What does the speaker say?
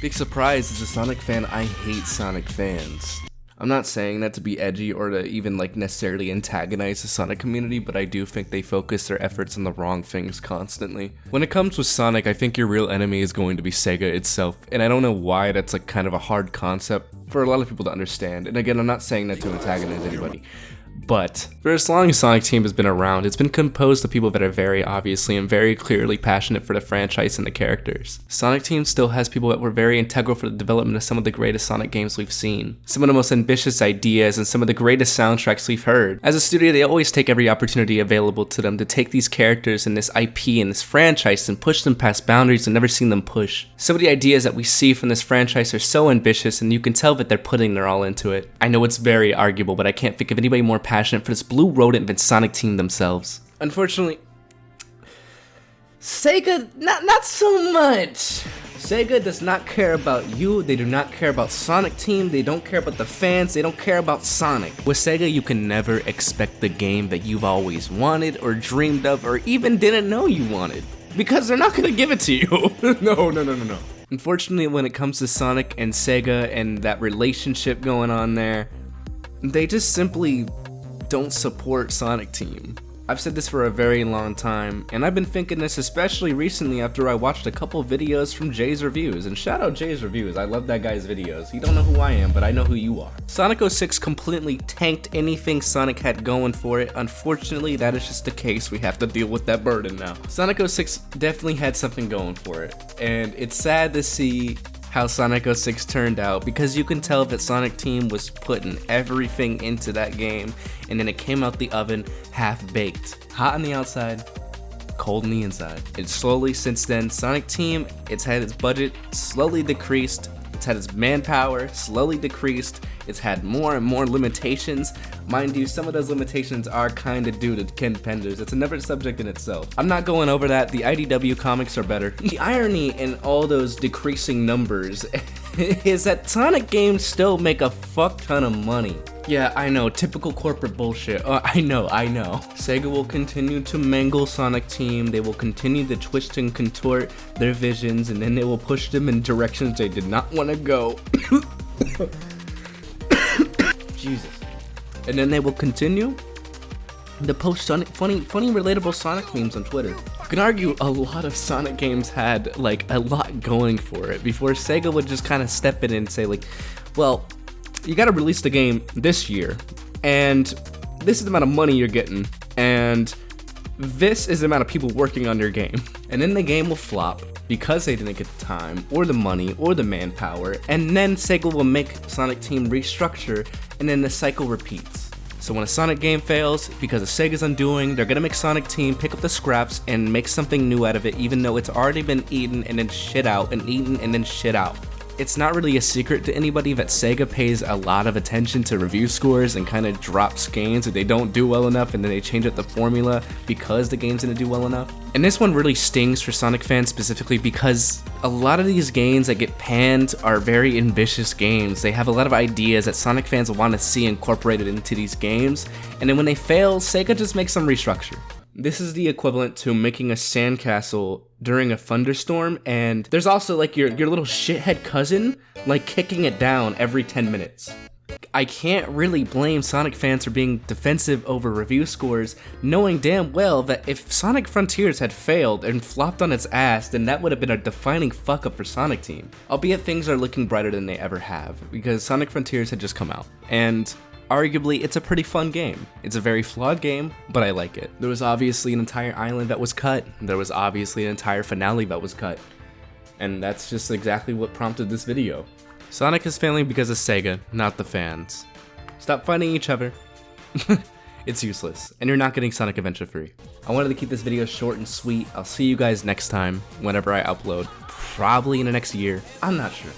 Big surprise, as a Sonic fan, I hate Sonic fans. I'm not saying that to be edgy or to even necessarily antagonize the Sonic community, but I do think they focus their efforts on the wrong things constantly. When it comes with Sonic, I think your real enemy is going to be Sega itself, and I don't know why that's kind of a hard concept for a lot of people to understand. And again, I'm not saying that to antagonize anybody. But for as long as Sonic Team has been around, it's been composed of people that are very obviously and very clearly passionate for the franchise and the characters. Sonic Team still has people that were very integral for the development of some of the greatest Sonic games we've seen, some of the most ambitious ideas, and some of the greatest soundtracks we've heard. As a studio, they always take every opportunity available to them to take these characters and this IP and this franchise and push them past boundaries I've never seen them push. Some of the ideas that we see from this franchise are so ambitious, and you can tell that they're putting their all into it. I know it's very arguable, but I can't think of anybody more passionate for this blue rodent than Sonic Team themselves. Unfortunately, Sega, not so much. Sega does not care about you, they do not care about Sonic Team, they don't care about the fans, they don't care about Sonic. With Sega, you can never expect the game that you've always wanted or dreamed of or even didn't know you wanted, because they're not gonna give it to you. No. Unfortunately, when it comes to Sonic and Sega and that relationship going on there, they just simply don't support Sonic Team. I've said this for a very long time, and I've been thinking this especially recently after I watched a couple videos from Jay's Reviews, and shout out Jay's Reviews, I love that guy's videos. You don't know who I am, but I know who you are. Sonic 06 completely tanked anything Sonic had going for it. Unfortunately, that is just the case. We have to deal with that burden now. Sonic 06 definitely had something going for it, and it's sad to see how Sonic 06 turned out, because you can tell that Sonic Team was putting everything into that game, and then it came out the oven half-baked. Hot on the outside, cold on the inside. And slowly since then, Sonic Team, it's had its budget slowly decreased, it's had its manpower slowly decreased, it's had more and more limitations. Mind you, some of those limitations are kinda due to Ken Penders. It's another subject in itself. I'm not going over that. The IDW comics are better. The irony in all those decreasing numbers is that Sonic games still make a fuck ton of money. Yeah, I know, typical corporate bullshit. I know. Sega will continue to mangle Sonic Team, they will continue to twist and contort their visions, and then they will push them in directions they did not want to go. Jesus. And then they will continue to post funny, relatable Sonic memes on Twitter. You can argue a lot of Sonic games had, a lot going for it before Sega would just kind of step in and say, well, you gotta release the game this year, and this is the amount of money you're getting, and this is the amount of people working on your game. And then the game will flop because they didn't get the time, or the money, or the manpower, and then Sega will make Sonic Team restructure, and then the cycle repeats. So when a Sonic game fails, because of Sega's undoing, they're gonna make Sonic Team pick up the scraps and make something new out of it, even though it's already been eaten and then shit out, and eaten and then shit out. It's not really a secret to anybody that Sega pays a lot of attention to review scores and kind of drops games if they don't do well enough, and then they change up the formula because the game's gonna do well enough. And this one really stings for Sonic fans specifically, because a lot of these games that get panned are very ambitious games. They have a lot of ideas that Sonic fans want to see incorporated into these games, and then when they fail, Sega just makes some restructure. This is the equivalent to making a sandcastle during a thunderstorm, and there's also your little shithead cousin kicking it down every 10 minutes. I can't really blame Sonic fans for being defensive over review scores, knowing damn well that if Sonic Frontiers had failed and flopped on its ass, then that would have been a defining fuck up for Sonic Team. Albeit things are looking brighter than they ever have, because Sonic Frontiers had just come out, and arguably, it's a pretty fun game. It's a very flawed game, but I like it. There was obviously an entire island that was cut. There was obviously an entire finale that was cut. And that's just exactly what prompted this video. Sonic is failing because of Sega, not the fans. Stop fighting each other. It's useless, and you're not getting Sonic Adventure free. I wanted to keep this video short and sweet. I'll see you guys next time, whenever I upload. Probably in the next year. I'm not sure.